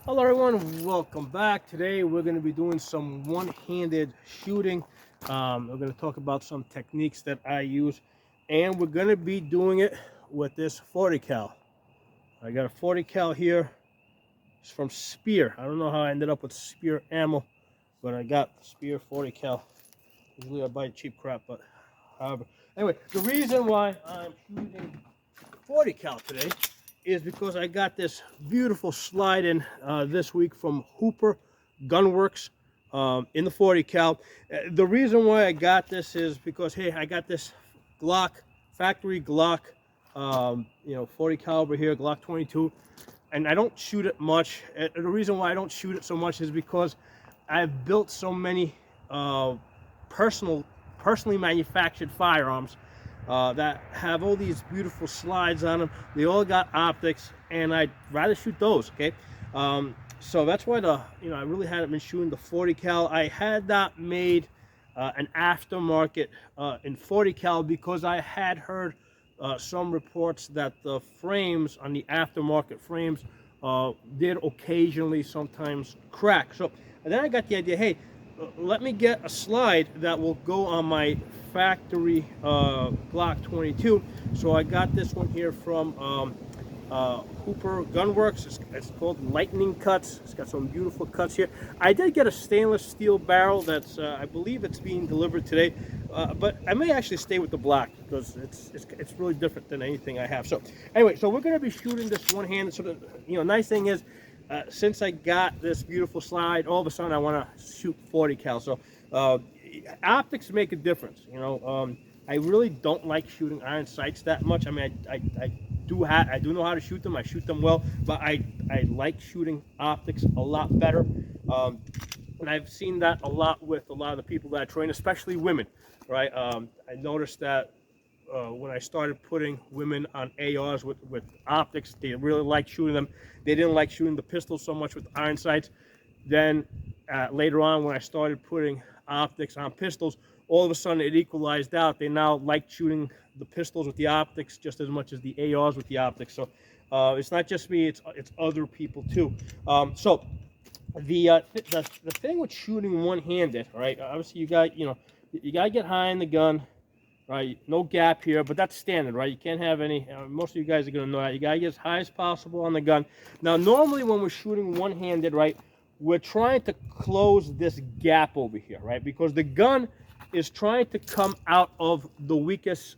Hello everyone, welcome back. Today we're going to be doing some one-handed shooting. We're going to talk about some techniques that I use, and we're going to be doing it with this 40 cal. I got a 40 cal here. It's from Spear. I don't know how I ended up with Spear ammo, but I got Spear 40 cal. Usually I buy cheap crap, but however. Anyway, the reason why I'm shooting 40 cal today is because I got this beautiful slide in this week from Hooper Gunworks in the 40 cal. The reason why I got this is because, hey, I got this Glock, factory Glock, 40 caliber here, Glock 22, and I don't shoot it much. The reason why I don't shoot it so much is because I've built so many uh, personally manufactured firearms that have all these beautiful slides on them. They all got optics, and I'd rather shoot those. Okay, so that's why I really hadn't been shooting the 40 cal. I had that made an aftermarket in 40 cal because I had heard some reports that the frames on the aftermarket frames did occasionally sometimes crack. So and then I got the idea, hey, let me get a slide that will go on my factory Glock 22. So I got this one here from Hooper Gunworks. It's called Lightning Cuts. It's got some beautiful cuts here. I did get a stainless steel barrel that's I believe it's being delivered today, but I may actually stay with the black because it's really different than anything I have. So anyway, so we're going to be shooting this one hand. So the nice thing is, since I got this beautiful slide, all of a sudden I want to shoot 40 cal. So optics make a difference. I really don't like shooting iron sights that much. I mean, I do know how to shoot them. I shoot them well, but I like shooting optics a lot better. And I've seen that a lot with a lot of the people that I train, especially women. Right? I noticed that when I started putting women on ARs with optics, they really liked shooting them. They didn't like shooting the pistols so much with iron sights. Then later on, when I started putting optics on pistols, all of a sudden it equalized out. They now like shooting the pistols with the optics just as much as the ARs with the optics. So it's not just me; it's other people too. So the thing with shooting one-handed, right? Obviously, you got to get high in the gun, right? No gap here, but that's standard, right? You can't have any. Most of you guys are gonna know that. You gotta get as high as possible on the gun. Now, normally when we're shooting one-handed, right, we're trying to close this gap over here, right? Because the gun is trying to come out of the weakest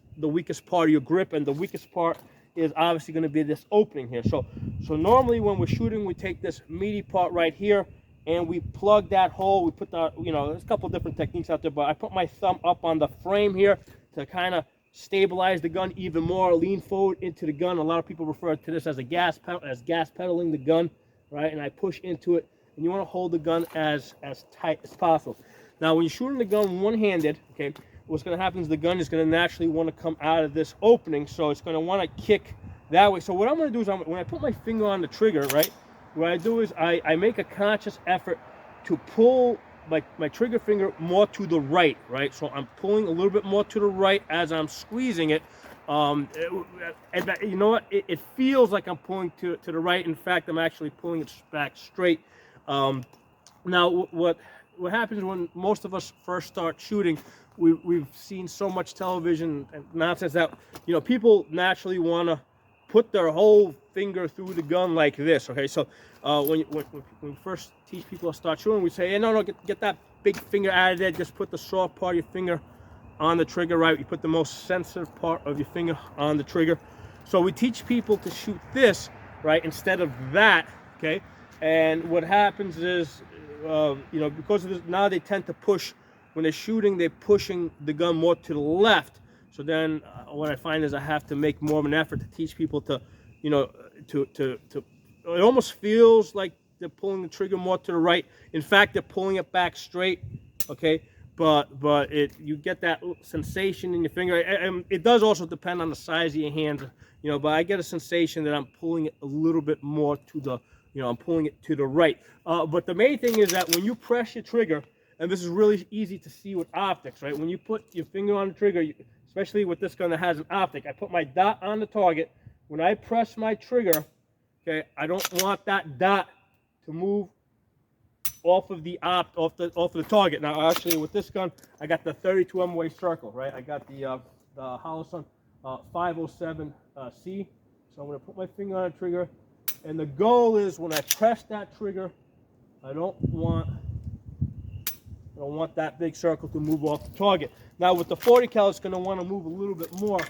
part of your grip, and the weakest part is obviously going to be this opening here. So normally when we're shooting, we take this meaty part right here and we plug that hole. We put there's a couple of different techniques out there, but I put my thumb up on the frame here to kind of stabilize the gun even more, lean forward into the gun. A lot of people refer to this as gas pedaling the gun, right? And I push into it, and you want to hold the gun as tight as possible. Now, when you're shooting the gun one-handed, okay, what's going to happen is the gun is going to naturally want to come out of this opening, so it's going to want to kick that way. So what I'm going to do is when I put my finger on the trigger, right, what I do is I make a conscious effort to pull my trigger finger more to the right, right? So I'm pulling a little bit more to the right as I'm squeezing it. And you know what? It feels like I'm pulling to the right. In fact, I'm actually pulling it back straight. Now, what happens when most of us first start shooting? We've seen so much television and nonsense that people naturally want to put their whole finger through the gun like this. Okay, so when we first teach people to start shooting, we say, hey, no, get that big finger out of there. Just put the soft part of your finger on the trigger, right? You put the most sensitive part of your finger on the trigger. So we teach people to shoot this, right, instead of that. Okay, and what happens is, because of this, now they tend to push. When they're shooting, they're pushing the gun more to the left. So then what I find is I have to make more of an effort to teach people to it almost feels like they're pulling the trigger more to the right. In fact, they're pulling it back straight, okay? But you get that sensation in your finger. It does also depend on the size of your hand, but I get a sensation that I'm pulling it a little bit more to the, I'm pulling it to the right. But the main thing is that when you press your trigger, and this is really easy to see with optics, right? When you put your finger on the trigger, especially with this gun that has an optic, I put my dot on the target. When I press my trigger, okay, I don't want that dot to to move off of the target. Now, actually, with this gun, I got the 32 MOA circle, right? I got the Holosun 507C. So I'm going to put my finger on the trigger, and the goal is when I press that trigger, I don't want that big circle to move off the target. Now, with the 40 cal, it's going to want to move a little bit more.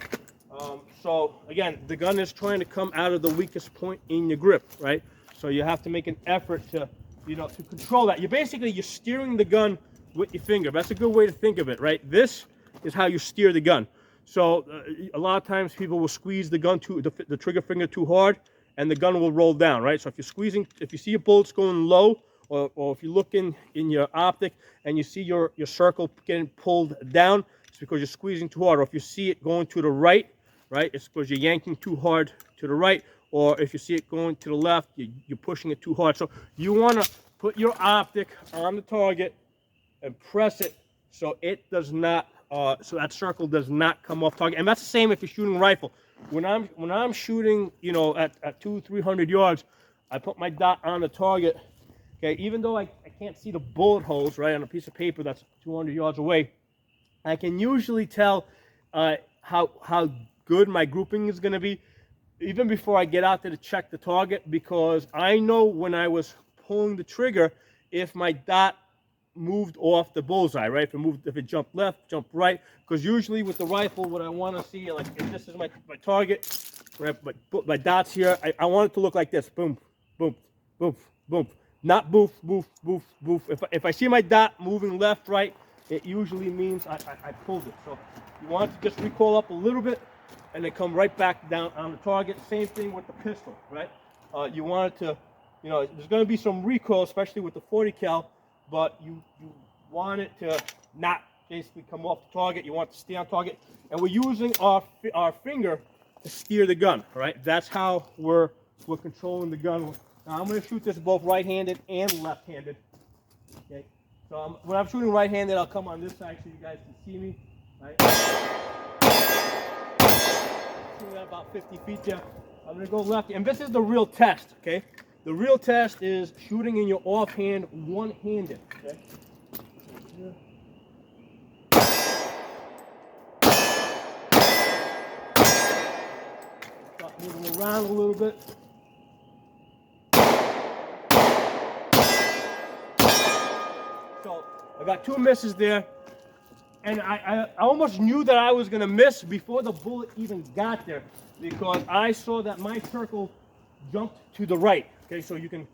So again, the gun is trying to come out of the weakest point in your grip, right? So you have to make an effort to, to control that. You're steering the gun with your finger. That's a good way to think of it, right? This is how you steer the gun. So a lot of times people will squeeze the gun the trigger finger too hard, and the gun will roll down, right? So if you see your bullets going low, or if you look in your optic and you see your circle getting pulled down, it's because you're squeezing too hard. Or if you see it going to the right, it's because you're yanking too hard to the right. Or if you see it going to the left, you're pushing it too hard. So you want to put your optic on the target and press it so it does not, so that circle does not come off target. And that's the same if you're shooting rifle. When I'm shooting, at 200-300 yards, I put my dot on the target. Okay, even though I can't see the bullet holes, right, on a piece of paper that's 200 yards away, I can usually tell how good my grouping is going to be even before I get out there to check the target, because I know when I was pulling the trigger if my dot moved off the bullseye, right? If it jumped left, jumped right, because usually with the rifle, what I want to see, like if this is my target, right, my dots here, I want it to look like this: boom, boom, boom, boom. Not boof, boof, boof, boof. If I see my dot moving left, right, it usually means I pulled it. So you want to just recoil up a little bit and then come right back down on the target. Same thing with the pistol, right? You want it to, there's going to be some recoil, especially with the 40 cal, but you want it to not basically come off the target. You want it to stay on target. And we're using our finger to steer the gun, right? That's how we're controlling the gun. Now, I'm going to shoot this both right-handed and left-handed. Okay, so when I'm shooting right-handed, I'll come on this side so you guys can see me. Right? Shooting at about 50 feet there. I'm going to go left, and this is the real test. Okay, the real test is shooting in your offhand, one-handed. Okay. Start moving around a little bit. So I got 2 misses there, and I almost knew that I was going to miss before the bullet even got there, because I saw that my circle jumped to the right. Okay, so you can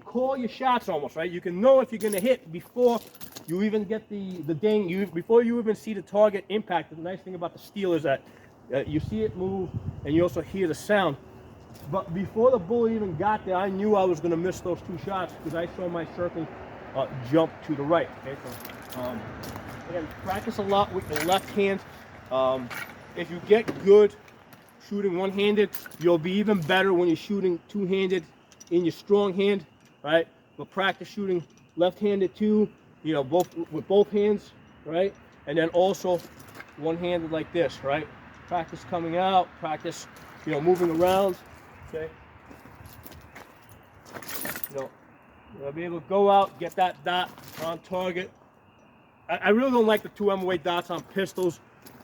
call your shots almost, right? You can know if you're going to hit before you even get the ding, before you even see the target impact. The nice thing about the steel is that you see it move, and you also hear the sound. But before the bullet even got there, I knew I was going to miss those 2 shots because I saw my circle jump to the right. Okay, so again, practice a lot with the left hand. If you get good shooting one-handed, you'll be even better when you're shooting two-handed in your strong hand, right? But practice shooting left-handed too, with both hands, right? And then also one-handed like this, right? Practice coming out, practice, moving around, okay? I'll be able to go out, get that dot on target. I really don't like the 2 MOA dots on pistols.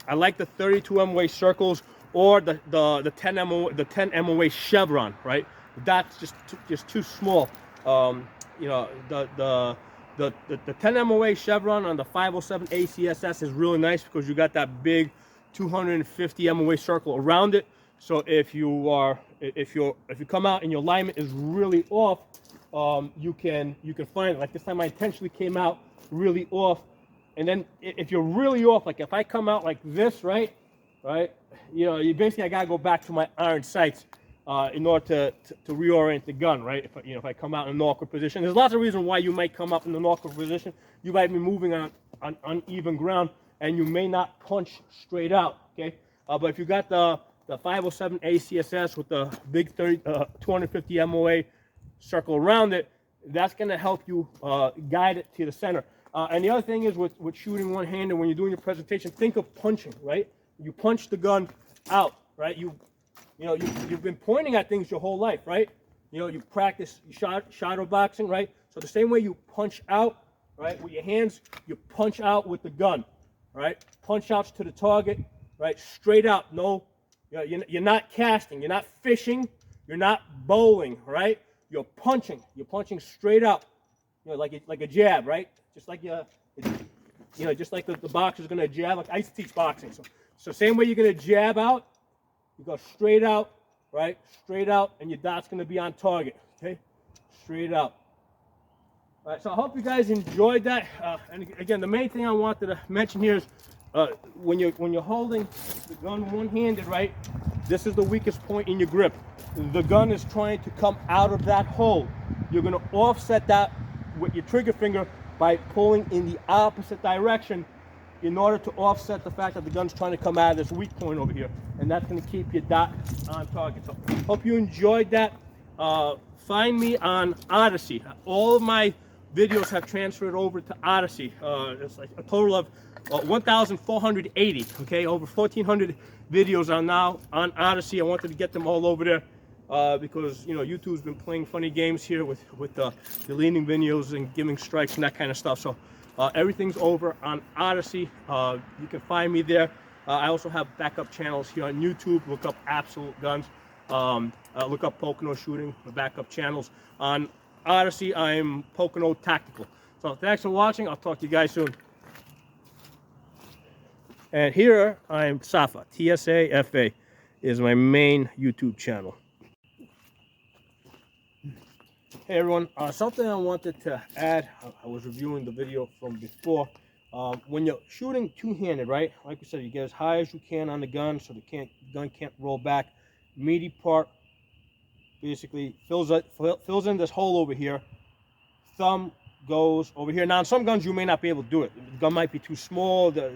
I like the 32 MOA circles or the 10 MOA chevron, right? The dot's just too small. The 10 MOA chevron on the 507 ACSS is really nice because you got that big 250 MOA circle around it. So if you come out and your alignment is really off, you can find it. Like this time I intentionally came out really off, and then if you're really off, like if I come out like this, right, you basically I gotta go back to my iron sights in order to reorient the gun, right? If I come out in an awkward position, there's lots of reasons why you might come up in an awkward position. You might be moving on uneven ground, and you may not punch straight out. Okay, but if you got the 507 ACSS with the big 250 MOA circle around it, that's going to help you guide it to the center. And the other thing is with shooting one-handed, when you're doing your presentation, think of punching, right? You punch the gun out, right? You've been pointing at things your whole life, right? you know, you practice shadow boxing, right? So the same way you punch out, right, with your hands, you punch out with the gun, right? Punch outs to the target, right? Straight out. No, you're not casting, you're not fishing, you're not bowling, right? You're punching. You're punching straight out, you know, like a jab, right? Just like just like the boxer's gonna jab. Like I used to teach boxing, so same way you're gonna jab out, you go straight out, right? Straight out, and your dot's gonna be on target. Okay, straight out. All right, so I hope you guys enjoyed that. And again, the main thing I wanted to mention here is when you're holding the gun one-handed, right? This is the weakest point in your grip. The gun is trying to come out of that hole. You're gonna offset that with your trigger finger by pulling in the opposite direction in order to offset the fact that the gun's trying to come out of this weak point over here. And that's gonna keep your dot on target. So hope you enjoyed that. Find me on Odysee. All of my videos have transferred over to Odysee. It's like a total of 1,480, okay? Over 1,400 videos are now on Odysee. I wanted to get them all over there because, you know, YouTube's been playing funny games here with deleting videos and giving strikes and that kind of stuff. So everything's over on Odysee. You can find me there. I also have backup channels here on YouTube. Look up Absolute Guns. Look up Pocono Shooting, the backup channels. On Odysee, I'm Pocono Tactical. So thanks for watching. I'll talk to you guys soon. And here I'm Safa. TSAFA is my main YouTube channel. Hey everyone, something I wanted to add. I was reviewing the video from before. When you're shooting two-handed, right? Like I said, you get as high as you can on the gun so the gun can't roll back. Meaty part basically fills in this hole over here. Thumb goes over here. Now, on some guns, you may not be able to do it. The gun might be too small. There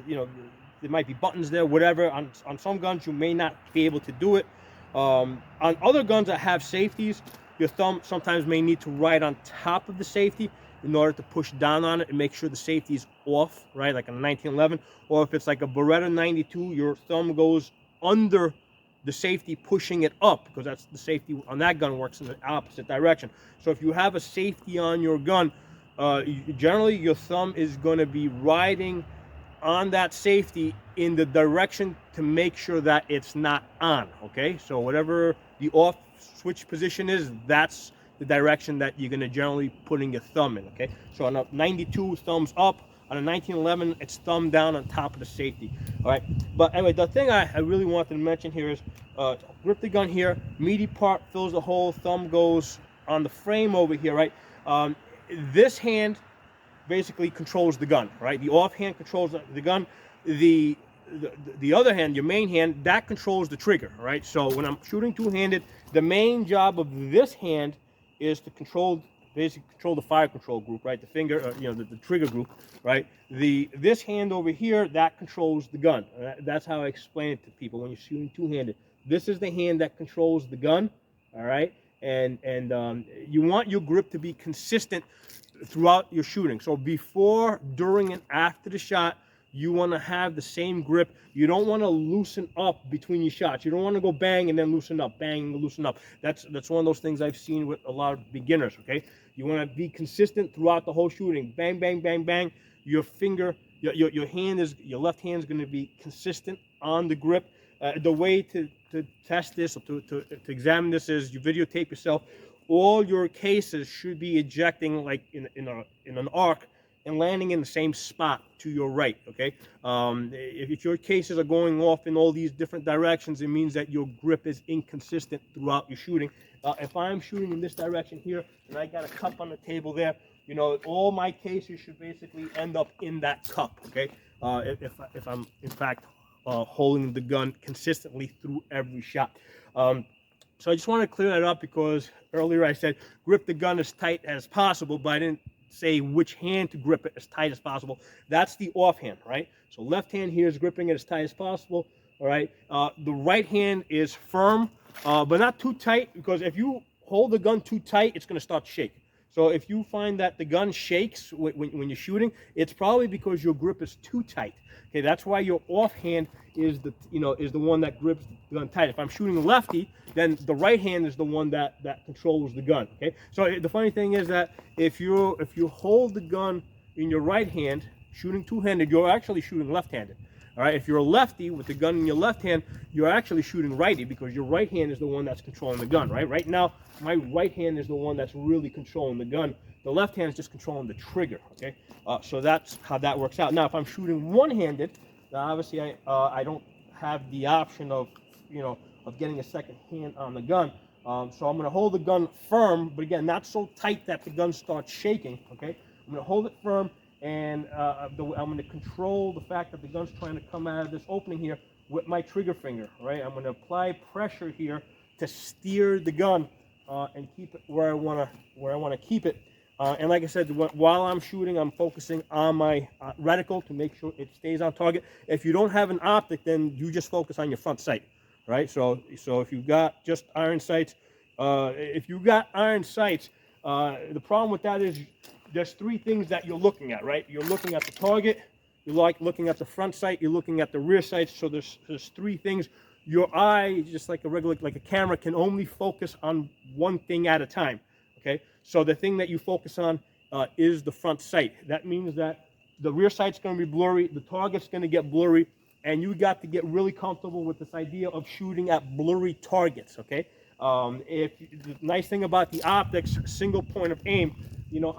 might be buttons there, whatever. On some guns, you may not be able to do it. On other guns that have safeties, your thumb sometimes may need to ride on top of the safety in order to push down on it and make sure the safety is off, right? Like a 1911. Or if it's like a Beretta 92, your thumb goes under the safety, pushing it up, because that's the safety on that gun works in the opposite direction. So if you have a safety on your gun, generally your thumb is going to be riding on that safety in the direction to make sure that it's not on. Okay, so whatever the off switch position is, that's the direction that you're going to generally putting your thumb in. Okay, so on a 92, thumbs up. On a 1911, it's thumb down on top of the safety. All right, but anyway, the thing I really wanted to mention here is grip the gun here, meaty part fills the hole, thumb goes on the frame over here, right? This hand basically controls the gun, right? The off hand controls the gun. The other hand, your main hand, that controls the trigger, right? So when I'm shooting two-handed, the main job of this hand is to basically control the fire control group, right? The finger, the trigger group, right? This hand over here, that controls the gun. That's how I explain it to people when you're shooting two-handed. This is the hand that controls the gun, all right? And you want your grip to be consistent throughout your shooting. So before, during, and after the shot, you want to have the same grip. You don't want to loosen up between your shots. You don't want to go bang and then loosen up, bang and loosen up. That's one of those things I've seen with a lot of beginners, okay? You want to be consistent throughout the whole shooting. Bang, bang, bang, bang. Your finger, your left hand is going to be consistent on the grip. The way to test this or to examine this is you videotape yourself. All your cases should be ejecting like in an arc and landing in the same spot to your right, okay? If your cases are going off in all these different directions, it means that your grip is inconsistent throughout your shooting. If I'm shooting in this direction here and I got a cup on the table there, all my cases should basically end up in that cup, okay? If I'm, in fact, holding the gun consistently through every shot. So I just want to clear that up because earlier I said grip the gun as tight as possible, but I didn't say which hand to grip it as tight as possible. That's the offhand, right? So left hand here is gripping it as tight as possible, all right? The right hand is firm, but not too tight, because if you hold the gun too tight, it's going to start to shake. So if you find that the gun shakes when you're shooting, it's probably because your grip is too tight. Okay, that's why your offhand is the one that grips the gun tight. If I'm shooting lefty, then the right hand is the one that controls the gun. Okay, so the funny thing is that if you hold the gun in your right hand, shooting two-handed, you're actually shooting left-handed. All right, if you're a lefty with the gun in your left hand, you're actually shooting righty because your right hand is the one that's controlling the gun, right? Right now, my right hand is the one that's really controlling the gun. The left hand is just controlling the trigger, okay? So that's how that works out. Now, if I'm shooting one-handed, obviously I don't have the option of, of getting a second hand on the gun. So I'm gonna hold the gun firm, but again, not so tight that the gun starts shaking, okay? I'm gonna hold it firm, and I'm going to control the fact that the gun's trying to come out of this opening here with my trigger finger, right? I'm going to apply pressure here to steer the gun and keep it where I want to keep it. And like I said, while I'm shooting, I'm focusing on my reticle to make sure it stays on target. If you don't have an optic, then you just focus on your front sight, right? So if you've got just iron sights, the problem with that is there's three things that you're looking at, right? You're looking at the target, you're looking at the front sight, you're looking at the rear sights. So there's three things. Your eye, just like a camera, can only focus on one thing at a time. Okay, so the thing that you focus on is the front sight. That means that the rear sight's going to be blurry, the target's going to get blurry, and you got to get really comfortable with this idea of shooting at blurry targets. Okay, the nice thing about the optics, single point of aim.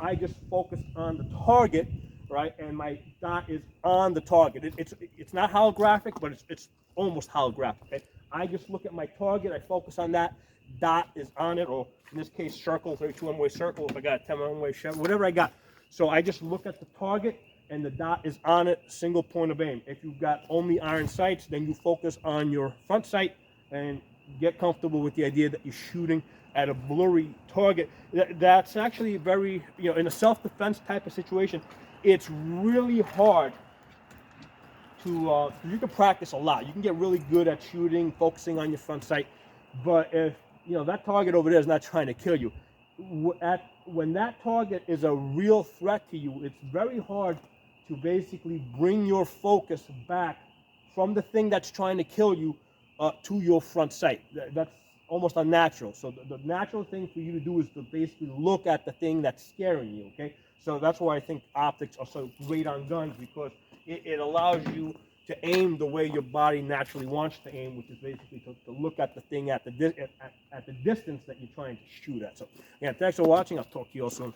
I just focus on the target, right, and my dot is on the target. It's not holographic, but it's almost holographic. Okay? I just look at my target, I focus on that, dot is on it, or in this case, circle, 32 one-way circle, if I got a 10 one-way shot, whatever I got. So I just look at the target, and the dot is on it, single point of aim. If you've got only iron sights, then you focus on your front sight and get comfortable with the idea that you're shooting at a blurry target. That's actually very, in a self-defense type of situation, it's really hard to, you can practice a lot. You can get really good at shooting, focusing on your front sight. But if, that target over there is not trying to kill you, when that target is a real threat to you, it's very hard to basically bring your focus back from the thing that's trying to kill you to your front sight. That's almost unnatural. So the natural thing for you to do is to basically look at the thing that's scaring you, okay? So that's why I think optics are so great on guns, because it allows you to aim the way your body naturally wants to aim, which is basically to look at the thing at the distance that you're trying to shoot at. So, yeah, thanks for watching. I'll talk to you all soon.